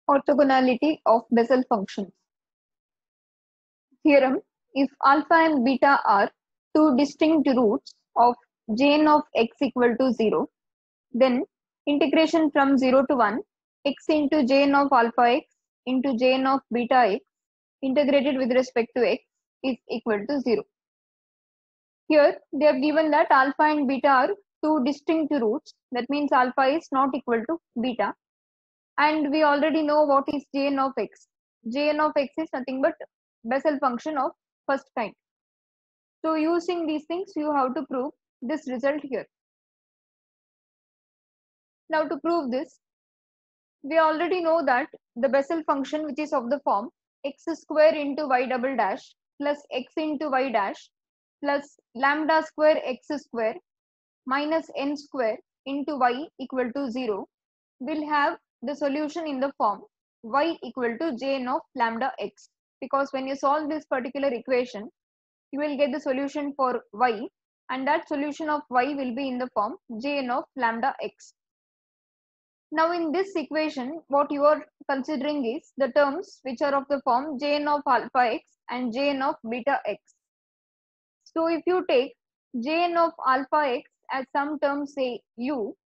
Orthogonality of Bessel functions. Theorem: if alpha and beta are two distinct roots of Jn of x equal to 0, then integration from 0 to 1 x into Jn of alpha x into Jn of beta x integrated with respect to x is equal to 0. Here they have given that alpha and beta are two distinct roots. That means alpha is not equal to beta. And we already know what is Jn of x. Jn of x is nothing but Bessel function of first kind. So using these things, you have to prove this result here. Now to prove this, we already know that the Bessel function, which is of the form x square into y double dash plus x into y dash plus lambda square x square minus n square into y equal to 0, will have the solution in the form y equal to Jn of lambda x, because when you solve this particular equation, you will get the solution for y, and that solution of y will be in the form Jn of lambda x. Now in this equation, what you are considering is the terms which are of the form Jn of alpha x and Jn of beta x. So if you take Jn of alpha x as some term, say u,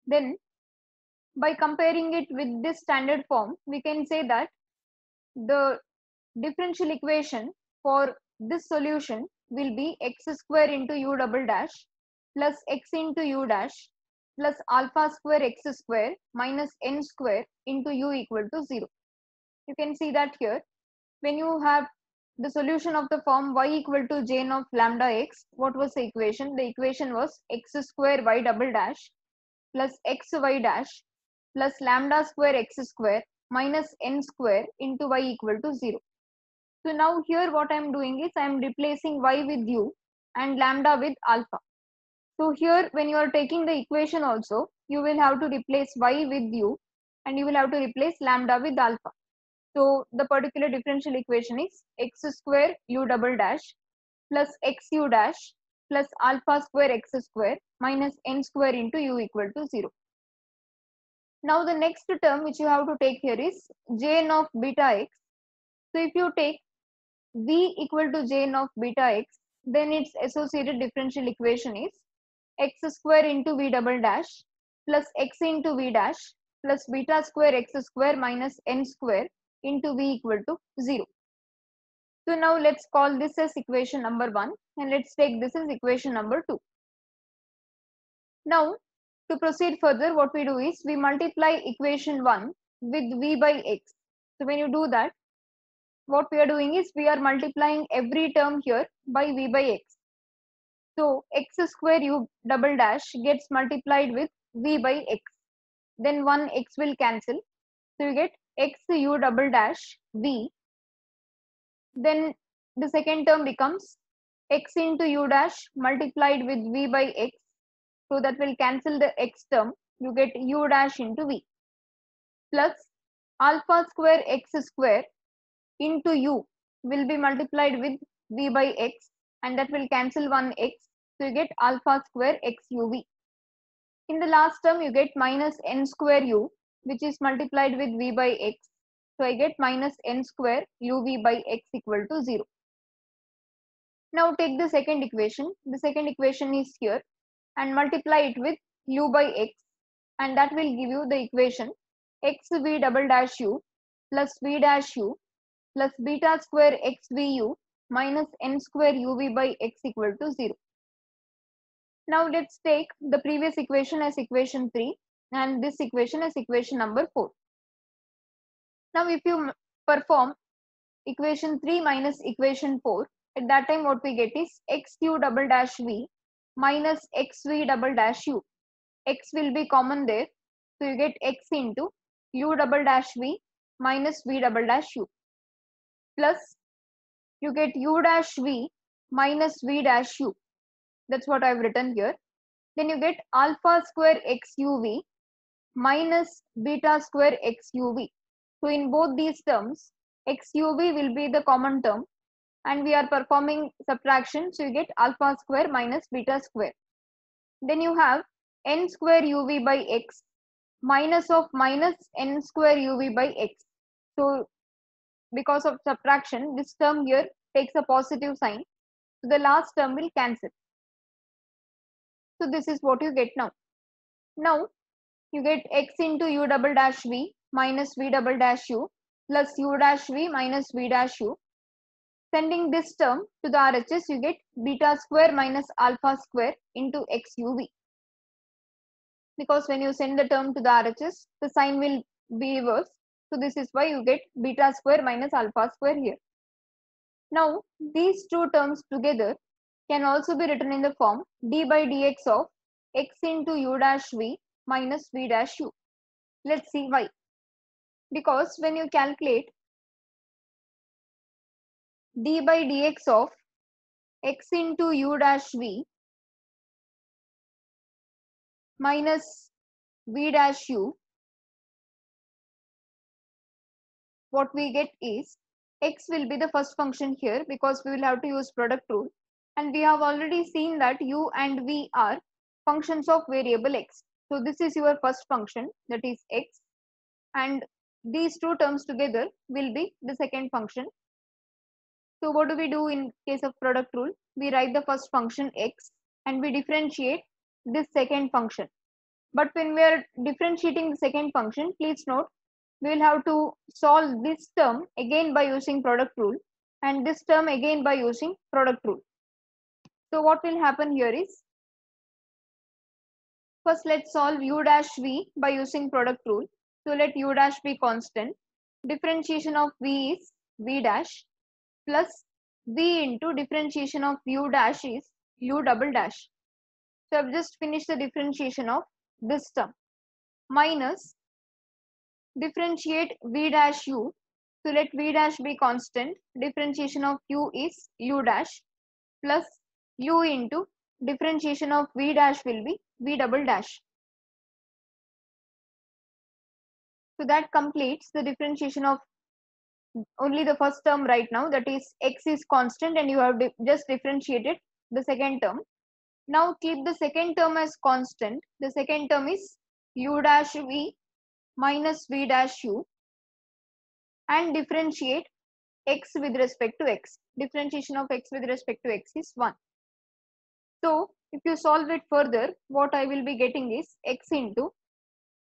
then by comparing it with this standard form, we can say that the differential equation for this solution will be x square into u double dash plus x into u dash plus alpha square x square minus n square into u equal to 0. You can see that here, when you have the solution of the form y equal to Jn of lambda x, what was the equation? The equation was x square y double dash plus xy dash plus lambda square x square minus n square into y equal to 0. So now here what I am doing is I am replacing y with u and lambda with alpha. So here when you are taking the equation also, you will have to replace y with u and you will have to replace lambda with alpha. So the particular differential equation is x square u double dash plus xu dash plus alpha square x square minus n square into u equal to 0. Now the next term which you have to take here is Jn of beta x. So if you take v equal to Jn of beta x, then its associated differential equation is x square into v double dash plus x into v dash plus beta square x square minus n square into v equal to 0. So now let's call this as equation number 1 and let's take this as equation number 2. Now to proceed further, what we do is we multiply equation 1 with v by x. So when you do that, what we are doing is we are multiplying every term here by v by x. So x square u double dash gets multiplied with v by x. Then one x will cancel. So you get x u double dash v. Then the second term becomes x into u dash multiplied with v by x. So that will cancel the x term. You get u dash into v plus alpha square x square into u will be multiplied with v by x, and that will cancel one x. So you get alpha square x uv. In the last term you get minus n square u, which is multiplied with v by x. So I get minus n square uv by x equal to 0. Now take the second equation. The second equation is here and multiply it with u by x, and that will give you the equation x v double dash u plus v dash u plus beta square x vu minus n square uv by x equal to 0. Now let's take the previous equation as equation 3 and this equation as equation number 4. Now if you perform equation 3 minus equation 4, at that time what we get is x u double dash v minus x v double dash u. X will be common there, so you get x into u double dash v minus v double dash u plus you get u dash v minus v dash u. That's what I've written here. Then you get alpha square x uv minus beta square x uv. So in both these terms, x uv will be the common term and we are performing subtraction, so you get alpha square minus beta square. Then you have n square uv by x minus of minus n square uv by x. So because of subtraction, this term here takes a positive sign. So the last term will cancel. So this is what you get now. Now you get x into u double dash v minus v double dash u plus u dash v minus v dash u. Sending this term to the RHS, you get beta square minus alpha square into x uv. Because when you send the term to the RHS, the sign will be reversed. So this is why you get beta square minus alpha square here. Now these two terms together can also be written in the form d by dx of x into u dash v minus v dash u. Let's see why. Because when you calculate d by dx of x into u dash v minus v dash u, what we get is x will be the first function here because we will have to use product rule, and we have already seen that u and v are functions of variable x. So this is your first function, that is x, and these two terms together will be the second function. So what do we do in case of product rule? We write the first function x and we differentiate this second function. But when we are differentiating the second function, please note, we will have to solve this term again by using product rule and this term again by using product rule. So what will happen here is, first let's solve u dash v by using product rule. So let u dash be constant. Differentiation of v is v dash plus v into differentiation of u dash is u double dash. So I've just finished the differentiation of this term minus differentiate v dash u. So let v dash be constant. Differentiation of u is u dash plus u into differentiation of v dash will be v double dash. So that completes the differentiation of only the first term right now, that is x is constant and you have just differentiated the second term. Now keep the second term as constant. The second term is u dash v minus v dash u and differentiate x with respect to x. Differentiation of x with respect to x is 1. So if you solve it further, what I will be getting is x into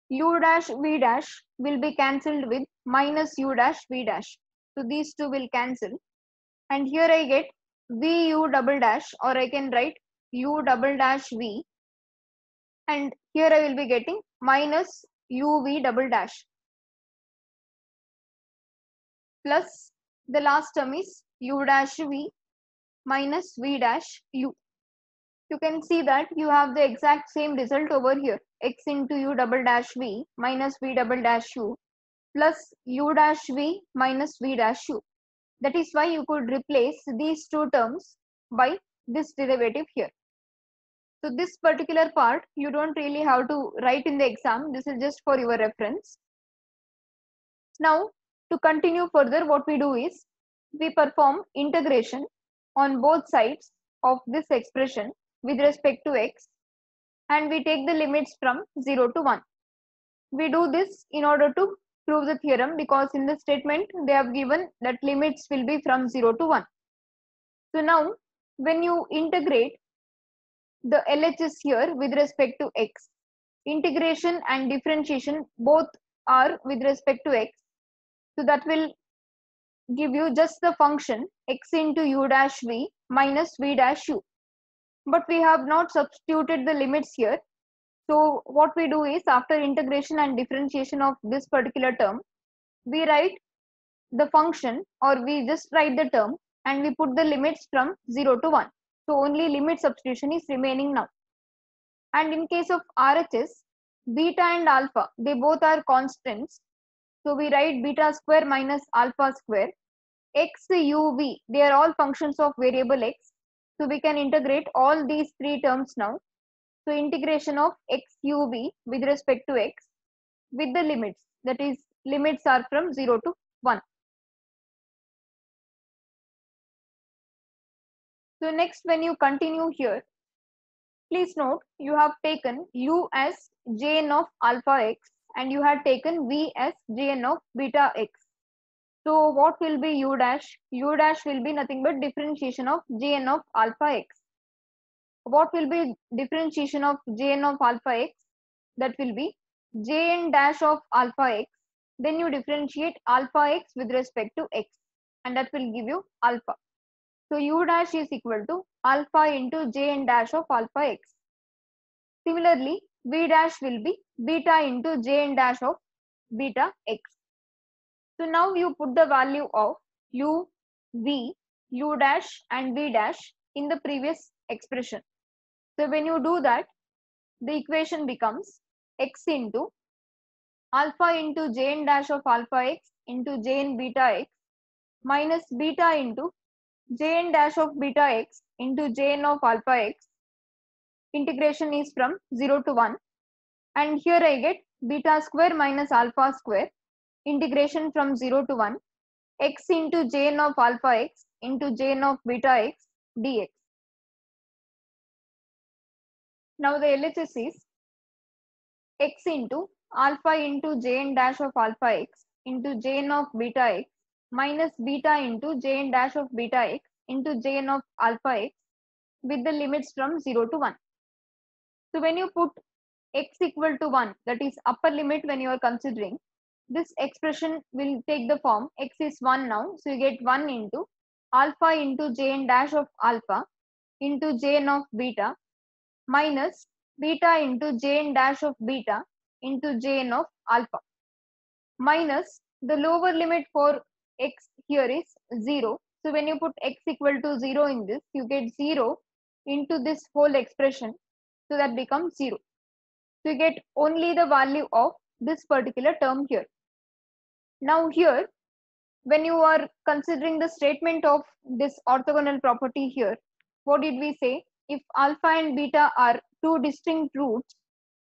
u dash v dash will be cancelled with minus u dash v dash. So these two will cancel and here I get v u double dash, or I can write u double dash v, and here I will be getting minus u v double dash plus the last term is u dash v minus v dash u. You can see that you have the exact same result over here, x into u double dash v minus v double dash u plus u dash v minus v dash u. That is why you could replace these two terms by this derivative here. So this particular part you don't really have to write in the exam, this is just for your reference. Now to continue further, what we do is we perform integration on both sides of this expression with respect to x and we take the limits from 0 to 1. We do this in order to prove the theorem because in the statement they have given that limits will be from 0 to 1. So now when you integrate the LHS here with respect to x, integration and differentiation both are with respect to x. So that will give you just the function x into u dash v minus v dash u. But we have not substituted the limits here. So what we do is after integration and differentiation of this particular term, we write the function or we just write the term and we put the limits from 0 to 1. So only limit substitution is remaining now. And in case of RHS, beta and alpha, they both are constants. So we write beta square minus alpha square. X, u, v, they are all functions of variable x. So we can integrate all these three terms now. So integration of x u v with respect to x with the limits, that is limits are from 0 to 1. So next when you continue here, please note you have taken u as jn of alpha x and you have taken v as jn of beta x. So what will be u dash? U dash will be nothing but differentiation of Jn of alpha x. What will be differentiation of Jn of alpha x? That will be Jn dash of alpha x. Then you differentiate alpha x with respect to x, and that will give you alpha. So u dash is equal to alpha into Jn dash of alpha x. Similarly, v dash will be beta into Jn dash of beta x. So now you put the value of u, v, u dash and v dash in the previous expression. So when you do that, the equation becomes x into alpha into Jn dash of alpha x into Jn beta x minus beta into Jn dash of beta x into Jn of alpha x. Integration is from 0 to 1, and here I get beta square minus alpha square. Integration from 0 to 1, x into Jn of alpha x into Jn of beta x dx. Now the LHS is x into alpha into Jn dash of alpha x into Jn of beta x minus beta into Jn dash of beta x into Jn of alpha x with the limits from 0 to 1. So when you put x equal to 1, that is upper limit when you are considering, this expression will take the form x is 1 now. So you get 1 into alpha into Jn dash of alpha into Jn of beta minus beta into Jn dash of beta into Jn of alpha minus the lower limit for x here is 0. So when you put x equal to 0 in this, you get 0 into this whole expression. So that becomes 0. So you get only the value of this particular term here. Now here, when you are considering the statement of this orthogonal property here, what did we say? If alpha and beta are two distinct roots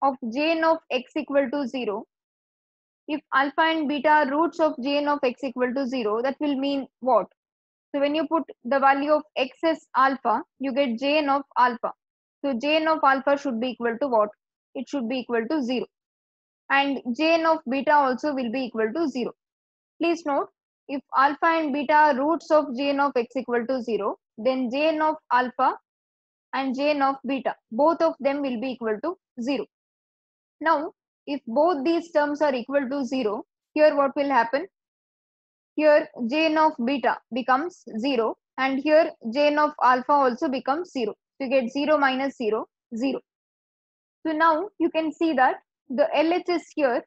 of Jn of x equal to 0, if alpha and beta are roots of Jn of x equal to 0, that will mean what? So when you put the value of x as alpha, you get Jn of alpha. So Jn of alpha should be equal to what? It should be equal to 0. And Jn of beta also will be equal to 0. Please note, if alpha and beta are roots of Jn of x equal to 0, then Jn of alpha and Jn of beta, both of them will be equal to 0. Now, if both these terms are equal to 0, here what will happen? Here Jn of beta becomes 0, and here Jn of alpha also becomes 0. So you get 0 minus 0, 0. So now you can see that the LHS here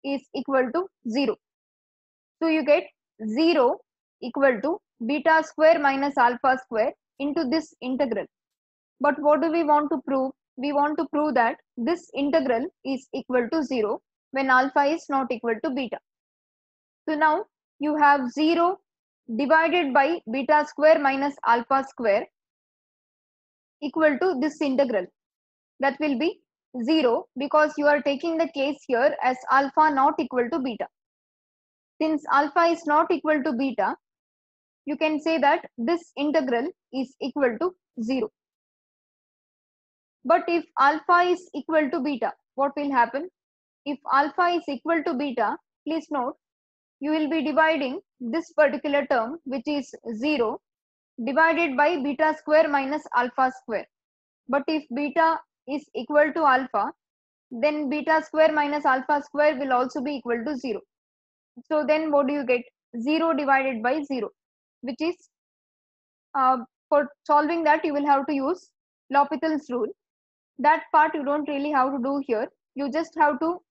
is equal to 0. So you get 0 equal to beta square minus alpha square into this integral. But what do we want to prove? We want to prove that this integral is equal to 0 when alpha is not equal to beta. So now you have 0 divided by beta square minus alpha square equal to this integral. That will be 0 because you are taking the case here as alpha not equal to beta. Since alpha is not equal to beta, you can say that this integral is equal to 0. But if alpha is equal to beta, what will happen? If alpha is equal to beta, please note, you will be dividing this particular term, which is 0, divided by beta square minus alpha square. But if beta is equal to alpha, then beta square minus alpha square will also be equal to 0. So then what do you get? 0 divided by 0, which is, for solving that, you will have to use L'Hopital's rule. That part you don't really have to do here. You just have to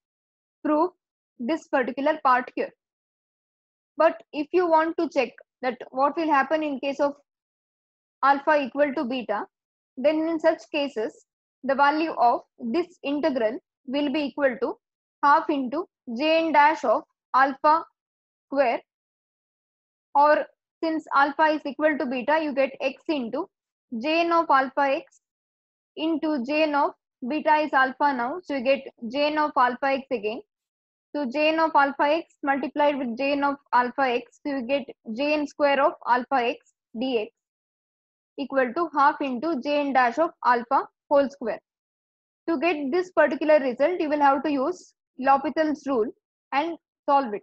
prove this particular part here. But if you want to check that what will happen in case of alpha equal to beta, then in such cases, the value of this integral will be equal to half into Jn dash of alpha square, or since alpha is equal to beta, you get x into Jn of alpha x into Jn of beta is alpha now, so you get Jn of alpha x again. So Jn of alpha x multiplied with Jn of alpha x, so you get Jn square of alpha x dx equal to half into Jn dash of alpha whole square. To get this particular result, you will have to use L'Hopital's rule and solve it.